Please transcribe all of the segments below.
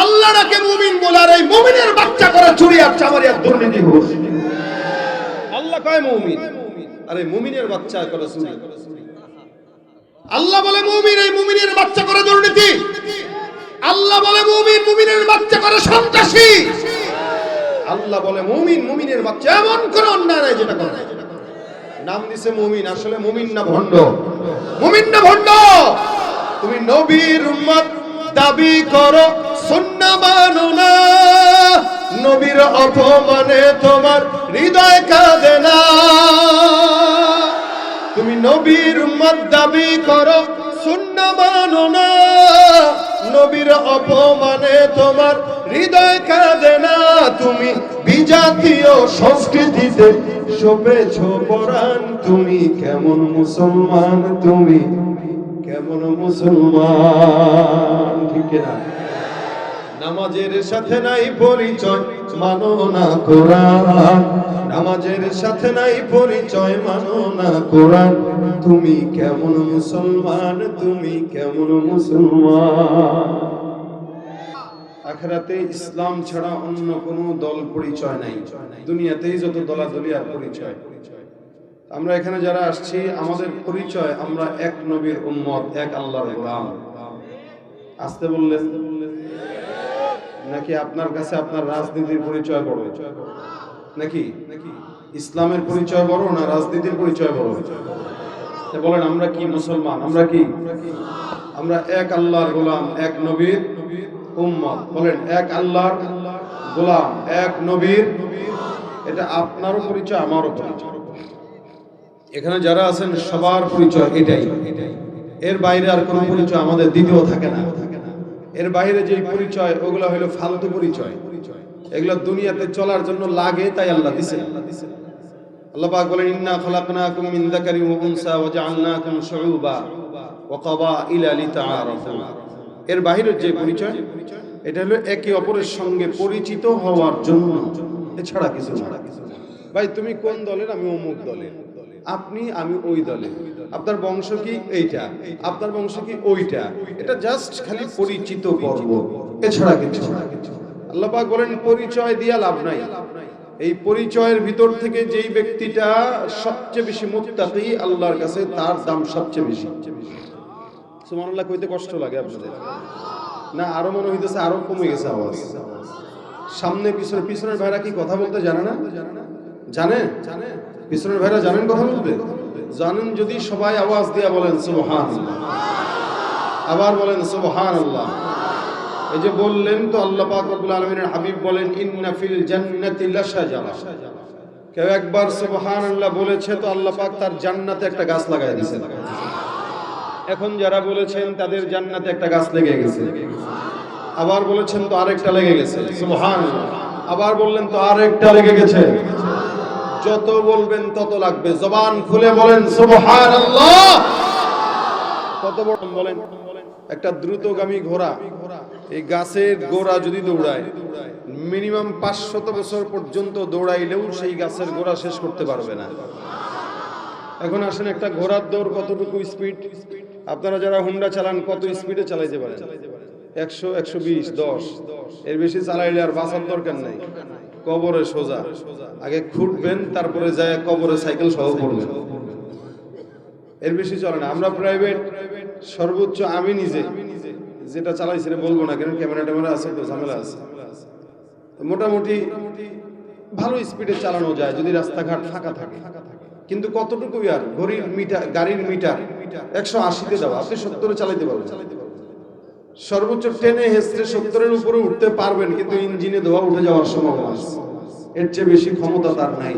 আল্লাহকে মুমিন বলে আর এই মুমিনের বাচ্চা করে চুরি আর চামারি আর দুর্নীতি ঘুষ। আল্লাহ কয় মুমিন আর এই মুমিনের বাচ্চা করে চুরি। আল্লাহ বলে মুমিন, এই মুমিনের বাচ্চা করে দুর্নীতি। আল্লাহ বলে মুমিন, মুমিনের বাচ্চা করে সন্ত্রাসী। আল্লাহ বলে মুমিন, মুমিনের বাচ্চা এমন কোন অন্যায় নাই যেটা করে। নাম দিছে মুমিন, আসলে মুমিন না ভণ্ড? মুমিন না ভণ্ড? তুমি নবীর উম্মত দাবি করো, সুন্নাহ মানো না, নবীর অপমানে তোমার হৃদয় কাঁদে না। তুমি নবীর উম্মত দাবি করো, সুন্নাহ মানো না, নবীর অপমানে তোমার হৃদয় কাঁদে না। তুমি বিজাতীয় সংস্কৃতিতে শোভেছো পরাণ, তুমি কেমন মুসলমান, তুমি কেমন মুসলমান? ঠিক না? নামাজের সাথে নাই পরিচয়, মানো না কোরআন। নামাজের সাথে নাই পরিচয়, মানো না কোরআন। তুমি কেমন মুসলমান, তুমি কেমন মুসলমান? আখিরাতে ইসলাম ছাড়া অন্য কোনো দল পরিচয় নাই। দুনিয়াতেই যত দলাদলি আর পরিচয়। আমরা এখানে যারা আসছি, আমাদের পরিচয় আমরা এক নবীর উম্মত, এক আল্লাহর গোলাম। আসতে বললেন নাকি আপনার কাছে আপনার রাজনীতির পরিচয় বড়? নাকি ইসলামের পরিচয় বড় না রাজনীতির পরিচয় বড়? বলেন আমরা কি মুসলমান? আমরা কি? আমরা এক আল্লাহর গোলাম, এক নবীর উম্মত। বলেন এক আল্লাহর গোলাম, এক নবীর। এটা আপনারও পরিচয়, আমারও পরিচয়। এখানে যারা আছেন সবার পরিচয় এটাই। এর বাইরে আর কোনো পরিচয় আমাদের দ্বিতীয় থাকে না। এর বাইরে যে পরিচয়, ওগুলো হলো ফালতু পরিচয়। এগুলো দুনিয়াতে চলার জন্য লাগে, তাই আল্লাহ দিয়েছেন। আল্লাহ পাক বলেন ইন্না খলাকনাকুম মিন যাকারিন ওয়া উনসা ওয়া জাআলনাকুম শুউবা ওয়া ক্বাবাইলা লিতাআরাফু। এর বাইরে যে পরিচয়, এটা হলো একে অপরের সঙ্গে পরিচিত হওয়ার জন্য, এছাড়া কিছু না। ভাই তুমি কোন দলের? আমি অমুক দলের। আপনি, আমি ওই দলে। আপনার বংশ কি? এইটা। আপনার বংশ কি? ওইটা। এটা জাস্ট খালি পরিচিত পর্ব, এছাড়া কিছু না। আল্লাহ পাক বলেন পরিচয় দিয়া লাভ নাই। এই পরিচয়ের ভিতর থেকে যেই ব্যক্তিটা সবচেয়ে বেশি মুত্তাকি আল্লাহর কাছে, তার দাম সবচেয়ে বেশি। সুবহানাল্লাহ কইতে কষ্ট লাগে আপনাদের না? আরো মনে হইতেছে আরো কমে গেছে আওয়াজ। সামনে পিছনে, পিছনের ভাইরা কি কথা বলতে জানে না? জানে? পিছনের ভাইরা জানেন কথা বলতে? জানেন যদি সবাই আওয়াজ দিয়ে বলেন সুবহানাল্লাহ। আবার বলেন সুবহানাল্লাহ। এই যে বললেন তো, আল্লাহ পাক রব্বুল আলামিনের হাবিব বলেন ইন্না ফিল জান্নাতি লাশাজারা। কেউ একবার সুবহানাল্লাহ বলেছে তো আল্লাহ পাক তার জান্নাতে একটা গাছ লাগায় দিয়েছেন। এখন যারা বলেছেন তাদের জান্নাতে একটা গাছ লেগে গেছে। আবার বলেছেন তো আরেকটা লেগে গেছে, সুবহানাল্লাহ। আবার বললেন তো আরেকটা লেগে গেছে। যত বলবেন তত লাগবে। জবান খুলে বলেন সুবহানাল্লাহ। কত বড় বলেন? একটা দ্রুতগামী ঘোড়া, এই গাছের গোড়া যদি দৌড়ায়, মিনিমাম 500 বছর পর্যন্ত দৌড়াইলেও সেই গাছের গোড়া শেষ করতে পারবে না। এখন আসেন, একটা ঘোড়ার দৌড় কতটুকু স্পিড? আপনারা যারা হুন্ডা চালান কত স্পিডে চালাইতে পারেন? 100, 120, 10। এর বেশি চালাইলে আর বাঁচার দরকার নাই। কবরে সোজা। আগে খুঁটবেন, তারপরে যায় কবরে সাইকেল সহ পড়বেন। এর বেশি চলে না। আমরা প্রাইভেট সর্বোচ্চ, আমি নিজে যেটা চালাইছি বলবো না, কারণ ক্যামেরা ট্যামেরা আছে তো ঝামেলা আছে। মোটামুটি ভালো স্পিডে চালানো যায় যদি রাস্তাঘাট ফাঁকা থাকে। কিন্তু কতটুকু আর গাড়ির মিটার 180-তে দেওয়া, আপনি 70-এ চালাইতে পারবেন। সর্বোচ্চ টেনে হেসড়ে 70-এর উপরে উঠতে পারবেন, কিন্তু ইঞ্জিনে ধোয়া উঠে যাওয়ার সম্ভাবনা আছে। এর চেয়ে বেশি ক্ষমতা তার নাই।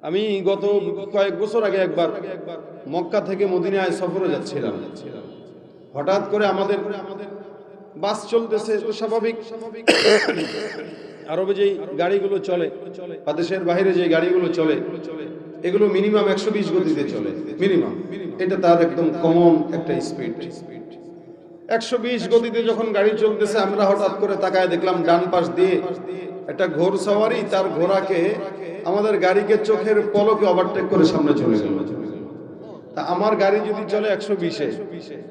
আমি গত কয়েক বছর আগে একবার মক্কা থেকে মদিনায় সফরে যাচ্ছিলাম। হঠাৎ করে আমাদের বাস চলতেছে, তো স্বাভাবিক আরবে যেই গাড়িগুলো চলে বা দেশের বাইরে যে গাড়িগুলো চলে, এগুলো মিনিমাম 120 গতিতে চলে। মিনিমাম, এটা তার একদম কমন একটা স্পিড। 120 গতিতে যখন গাড়ি চলতেছে, আমরা হঠাৎ করে তাকায় দেখলাম ডান পাশ দিয়ে একটা ঘোড়সওয়ারি তার ঘোড়াকে আমাদের গাড়িকে চোখের পলকে ওভারটেক করে সামনে চলে গেল। তা আমার গাড়ি যদি চলে 120-এ,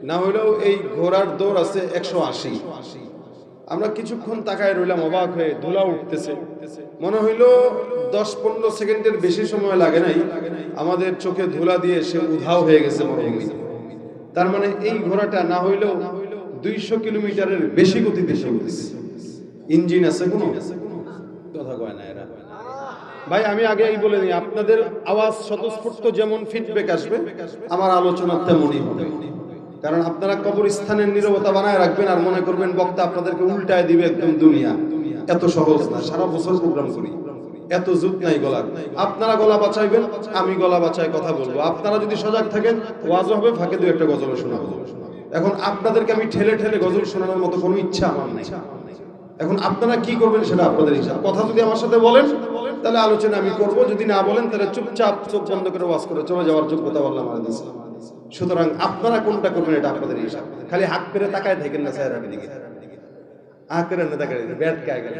না হলেও এই ঘোড়ার দৌড় আছে 180। আমরা কিছুক্ষণ তাকায় রইলাম অবাক হয়ে, ধুলা উঠতেছে, মনে হইলো 10-15 সেকেন্ডের বেশি সময় লাগে নাই, আমাদের চোখে ধুলা দিয়ে সে উধাও হয়ে গেছে মরুভূমি। তার মানে এই ঘোড়াটা না হইলেও 200 কিলোমিটারের বেশি গতিতে চলতেছে। ইঞ্জিন আছে কোনো? কথা কয় না এরা। ভাই আমি আগেই বলে দিই, আপনাদের আওয়াজ স্বতঃস্ফূর্ত যেমন ফিডব্যাক আসবে, আমার আলোচনা তেমনই হবে। কারণ আপনারা কবরস্থানের নীরবতা বানায় রাখবেন আর মনে করবেন বক্তা আপনাদেরকে উল্টায় দিবে একদম দুনিয়া। এত সহজ না। সারা বছর প্রোগ্রাম করি, এত জুত নাই গলার। আপনারা গলা বাঁচাইবেন, আমি গলা বাঁচায় কথা বলবো। আপনারা যদি সজাগ থাকেন, ওয়াজ হবে, ফাঁকে দু একটা গজল শোনাবো। এখন আপনাদেরকে আমি ঠেলে ঠেলে গজল শোনানোর মতো কোনো ইচ্ছা আমার নেই। এখন আপনারা কি করবেন সেটা আপনাদের ইচ্ছা। কথা যদি আমার সাথে বলেন তাহলে আলোচনা আমি করব, যদি না বলেন তাহলে চুপচাপ চোখ বন্ধ করে ওয়াজ করে চলে যাওয়ার যোগ্যতা আল্লাহ আমাদের দিয়েছে। সুতরাং আপনারা কোনটা করবেন এটা আপনাদের ইচ্ছা। খালি হাত পেরে তাকায় থাকেন না স্যার, দিকে হাত করে না তাকায় ব্যাট কায় গেলে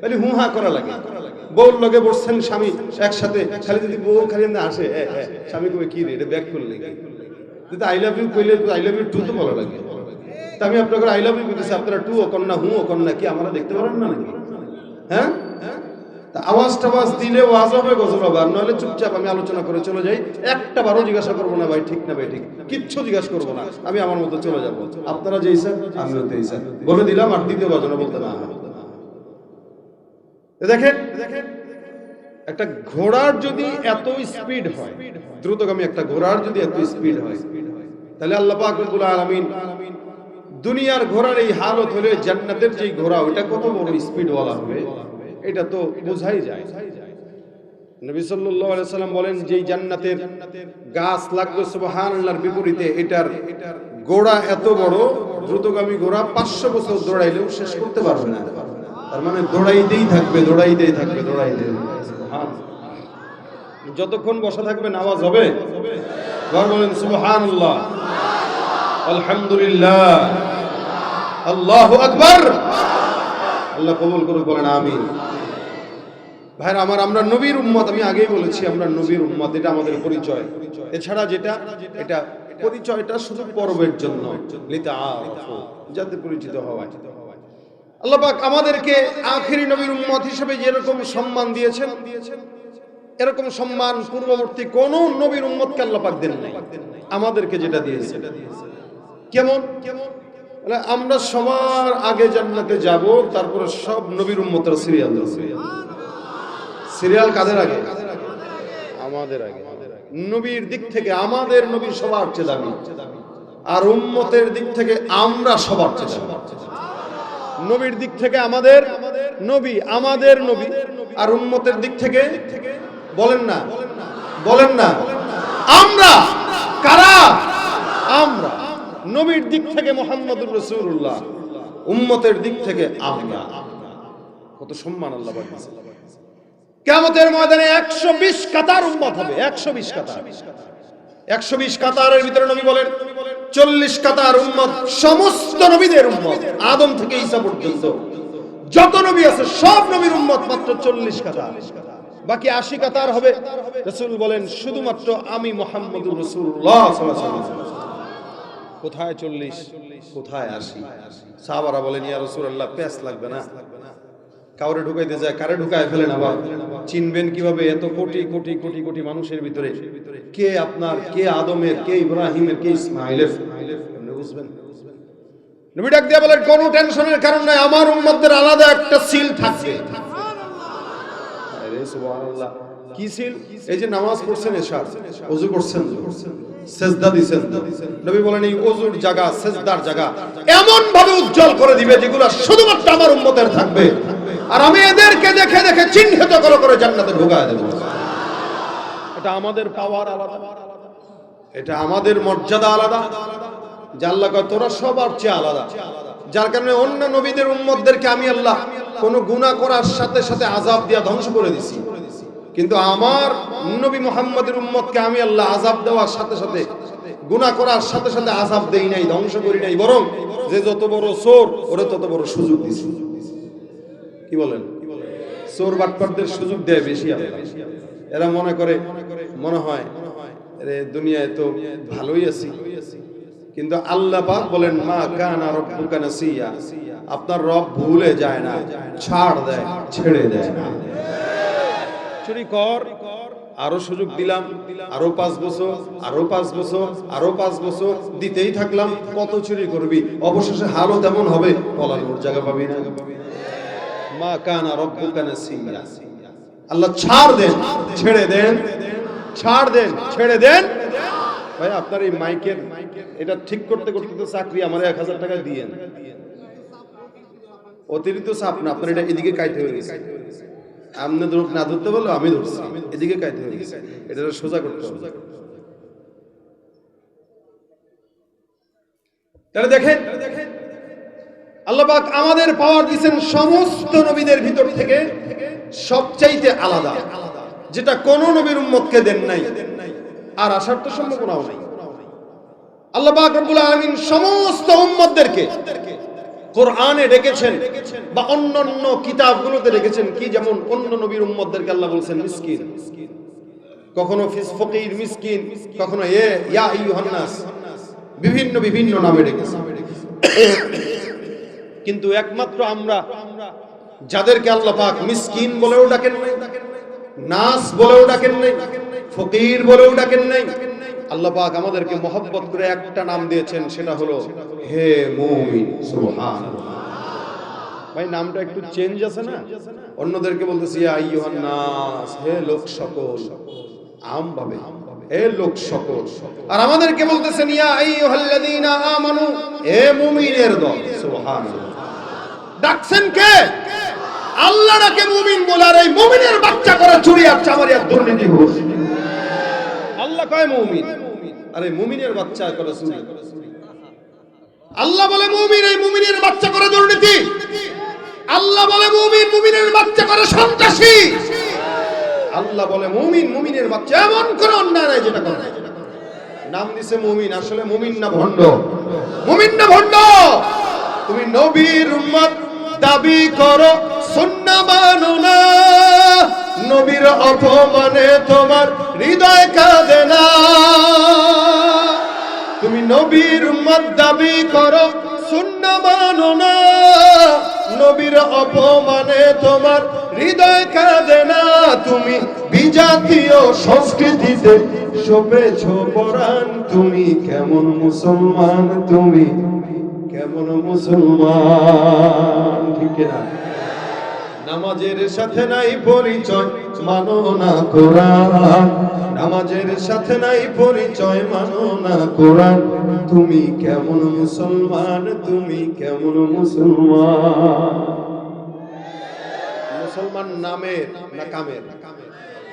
খালি হু হা করা লাগে। বউর লগে বসছেন স্বামী একসাথে, খালি যদি বউ খালি না আসে স্বামী কবে কি রে এটা ব্যাক করলে যদি আই লাভ ইউ কইলে আই লাভ ইউ টু তো বলা লাগে। তা আমি আপনাকে আই লাভ ইউ বলতেছি, আপনারা টু ও কন্যা হু ও কন্যা কি আমরা দেখতে পারেন না নাকি? হ্যাঁ, তা আওয়াজ টাওয়াজ দিলে ওয়াজ হবে, গজল হবে। আর নইলে চুপচাপ আমি আলোচনা করে চলে যাই। একটা বারও জিজ্ঞাসা করবো না ভাই ঠিক না ভাই ঠিক, কিচ্ছু জিজ্ঞাসা করবো না, আমি আমার মতো চলে যাবো। আপনারা যেই স্যার আমিও তেই স্যার বলে দিলাম, আর দ্বিতীয় বাজনা বলতে না। দেখেন একটা ঘোড়ার যদি এত স্পিড হয়, দ্রুতগামী একটা ঘোড়ার যদি এত স্পিড হয়, তাহলে আল্লাহ পাক রব্বুল আলামিন দুনিয়ার ঘোড়ার এই হালত হলে জান্নাতের যেই ঘোড়া ওটা কত বড় স্পিড ওয়ালা হবে এটা তো বোঝাই যায়। নবী সাল্লাল্লাহু আলাইহি সাল্লাম বলেন, যেই জান্নাতের গাছ লাগবে সুবহানাল্লাহর বিপরীতে এটার ঘোড়া এত বড়, দ্রুতগামী ঘোড়া 500 বছর দৌড়াইলেও শেষ করতে পারবে না। তার মানে দৌড়াইতেই থাকবে, দৌড়াইতেই থাকবে, দৌড়াইতেই যতক্ষণ বসা থাকবে আওয়াজ হবে। বলেন সুবহানাল্লাহ, আলহামদুলিল্লাহ, আল্লাহু আকবার। আল্লাহ কবুল করুক, বলেন আমিন। ভাইরা আমার, আমরা নবীর উম্মত, আমি আগেই বলেছি আমরা নবীর উম্মত, এটা আমাদের পরিচয়। এছাড়া যেটা এটা পরিচয়টা শুধু পর্বের জন্য, যাতে পরিচিত হওয়া। আল্লাহ পাক আমাদেরকে আখেরি নবীর উম্মত হিসেবে যেরকম সম্মান দিয়েছেন, এরকম সম্মান পূর্ববর্তী কোন নবীর উম্মতকে আল্লাহ পাক দেন নাই। আমাদেরকে যেটা দিয়েছে কেমন, আমরা সবার আগে জান্নাতে যাব, তারপরে সব নবীর উম্মতের সিরিয়াল ধরবে। সিরিয়াল কাদের আগে? আমাদের আগে। নবীর দিক থেকে আমাদের নবী সবার চেয়ে দামি, আর উম্মতের দিক থেকে আমরা সবার চেয়ে দামি। নবীর দিক থেকে আমাদের নবী, আমাদের নবী, আর উম্মতের দিক থেকে বলেন না, বলেন না আমরা কারা? আমরা। নবীর দিক থেকে মুহাম্মদুর রাসূলুল্লাহ, উম্মতের দিক থেকে আমরা। কত সম্মান আল্লাহ পাক দিয়েছেন। কিয়ামতের ময়দানে 120 কাতার উম্মত হবে, 120 কাতার। 120 কাতারের ভিতরে নবী বলেন 40 কাতার উম্মত সমস্ত নবীদের উম্মত, আদম থেকে ঈসা পর্যন্ত যত নবী আছে সব নবীর উম্মত, মাত্র 40 কাতার। বাকি 80 কাতার হবে। রাসূল বলেন শুধুমাত্র আমি মুহাম্মদুর রাসূলুল্লাহ সাল্লাল্লাহু আলাইহি ওয়াসাল্লাম। কোথায় 40, কোথায় 80? সাহাবারা বলেন ইয়া রাসূলুল্লাহ, পেঁচ লাগবে না? কাউরে ঢুকাইতে যায়, কারে ঢুকায় ফেলেন, আবার চিনবেন কিভাবে এত কোটি কোটি কোটি কোটি মানুষের ভিতরে কে আপনার, কে আদমের, কে ইব্রাহিমের, কে ইসমাইলের? বুঝবেন? নবী ডাক দিয়ে বলেন কোনো টেনশনের কারণ নাই, আমার উম্মতদের আলাদা একটা সিল থাকবে। আরে সুবহানাল্লাহ, কি সিল? এই যে নামাজ পড়ছেন, এশার ওযু করছেন, সেজদা দিবেন, নবী বলেন এই ওযুর জায়গা, সেজদার জায়গা এমন ভাবে উজ্জ্বল করে দিবে যেগুলো শুধুমাত্র আমার উম্মতের থাকবে, আর আমি এদেরকে দেখে দেখে চিহ্নিত করে জান্নাতে ঢোকায় দেব। এটা আমাদের পাওয়ার আলাদা, এটা আমাদের মর্যাদা আলাদা। যে আল্লাহ কয় তোরা সবার চেয়ে আলাদা, যার কারণে অন্য নবীদের উম্মতদেরকে আমি আল্লাহ কোন গুনাহ করার সাথে সাথে আযাব দিয়া ধ্বংস করে দিছি, কিন্তু আমার নবী মুহাম্মদের উম্মতকে আমি আল্লাহ আযাব দেওয়ার সাথে সাথে, গুনাহ করার সাথে সাথে আযাব দেই নাই, ধ্বংস করি নাই, বরং যে যত বড় চোর ওরে তত বড় সুযোগ দিছি। কি বলেন? চোর বাটপারদের সুযোগ দেয় বেশি আল্লাহ। এরা মনে করে, মনে হয় আরে দুনিয়ায় তো ভালোই আছি, কিন্তু আল্লাহ পাক বলেন মা কানা রব্বুকা নাসিয়া, আপনার রব ভুলে যায় না, ছাড় দেয়, ছেড়ে দেয় না। চুরি কর, আরো সুযোগ দিলাম, আরো 5 বছর, আরো 5 বছর, আরো 5 বছর দিতেই থাকলাম, কত চুরি করবি, অবশেষে হালও তেমন হবে, পলানোর জায়গা পাবি না। মা কানা রব্বুকা নাসিয়া, আল্লাহ ছাড় দেন, ছেড়ে দেন, ছাড় দেন, ছেড়ে দেন। ভাই আপনার এই মাইকের এটা ঠিক করতে করতে তো চাকরি আমার 1000 টাকা দিয়েন, অতিরিক্ত চাপ না, আপনার এটা এদিকে কাইতে হয়ে গেছে, আপনি না ধরতে বললো আমি ধরছি, এদিকে কাইতে হয়ে গেছে, এটা সোজা করতে হবে। তাহলে দেখেন আল্লাহ পাক আমাদের পাওয়ার দিয়েছেন সমস্ত নবীদের ভিতর থেকে সবচাইতে আলাদা, যেটা কোন নবীর উম্মতকে দেন নাই, আর আসার তো সম্ভাবনাও নাই। আল্লাহ পাক রব্বুল আলামিন সমস্ত উম্মতদেরকে কোরআনে ডেকেছেন বা অন্যান্য কিতাবগুলোতে ডেকেছেন কি, যেমন অন্য নবীর উম্মতদেরকে আল্লাহ বলছেন মিসকিন, কখনো ফকির মিসকিন, কখনো ইয়া আইয়ুহান নাস, বিভিন্ন বিভিন্ন নামে ডেকেছেন। কিন্তু একমাত্র আমরা যাদেরকে আল্লাহ পাক মিসকিন বলেও ডাকেন নাই, নাস বলেও ডাকেন নাই, ফকির বলেও ডাকেন নাই, আল্লাহ পাক আমাদেরকে মহব্বত করে একটা নাম দিয়েছেন, সেটা হলো হে মুমিন। সুবহানাল্লাহ। ভাই নামটা একটু চেঞ্জ আছে না, অন্যদেরকে বলতেছি ইয়া আইয়ুহান নাস, হে লোক সকল, আম ভাবে হে লোক সকল, আর আমাদেরকে বলতেছেন ইয়া আইয়ুহাল্লাযীনা আমানু, হে মুমিনের দল। সুবহানাল্লাহ। ডাকছেন কে? আল্লাহ ডাকে মুমিন বলে, আর এই মুমিনের বাচ্চা করে চুরি আর চামারি আর দুর্নীতি ঘুষ। আল্লাহ কয় মুমিন, আরে মুমিনের বাচ্চা করে চুরি। আল্লাহ বলে মুমিন, এই মুমিনের বাচ্চা করে দুর্নীতি। আল্লাহ বলে মুমিন, মুমিনের বাচ্চা করে সন্ত্রাসী। আল্লাহ বলে মুমিন, মুমিনের বাচ্চা এমন কোন অন্যায় নাই যেটা করে। নাম দিছে মুমিন, আসলে মুমিন না ভণ্ড, মুমিন না ভণ্ড। তুমি নবীর উম্মত দাবি করো, সুন্নাহ মানো না, নবীর অপমানে তোমার হৃদয় কাঁদে না। তুমি নবীর উম্মত দাবি করো, সুন্নাহ মানো না, নবীর অপমানে তোমার হৃদয় কাঁদে না। তুমি বিজাতীয় সংস্কৃতিতে শোভেছো পরাণ, তুমি কেমন মুসলমান, তুমি কেমন মুসলমান, ঠিক না? নামাজের সাথে নাই পরিচয়, মানো না কোরআন, নামাজের সাথে নাই পরিচয়, মানো না কোরআন, তুমি কেমন মুসলমান, তুমি কেমন মুসলমান। মুসলমান নামের না কামের?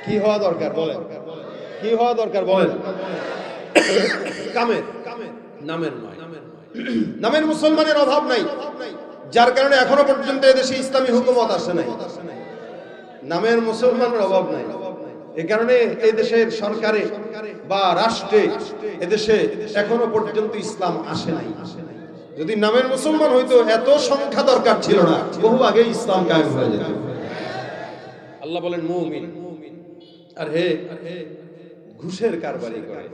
কি হওয়া দরকার বলেন, কি হওয়া দরকার বলেন? কামের, নামের নয়। নামের মুসলমানের অভাব নাই, যার কারণে এখনো পর্যন্ত এদেশে ইসলামী হুকুমত আসে নাই। নামের মুসলমানের অভাব নাই, এই কারণে এই দেশের সরকারে বা রাষ্ট্রে এদেশে এখনো পর্যন্ত ইসলাম আসে নাই। যদি নামের মুসলমান হইতো এত সংখ্যা দরকার ছিল না, বহু আগে ইসলাম কায়েম হয়ে যেত। আল্লাহ বলেন মুমিন, আর হে ঘুষের কারবারি করে।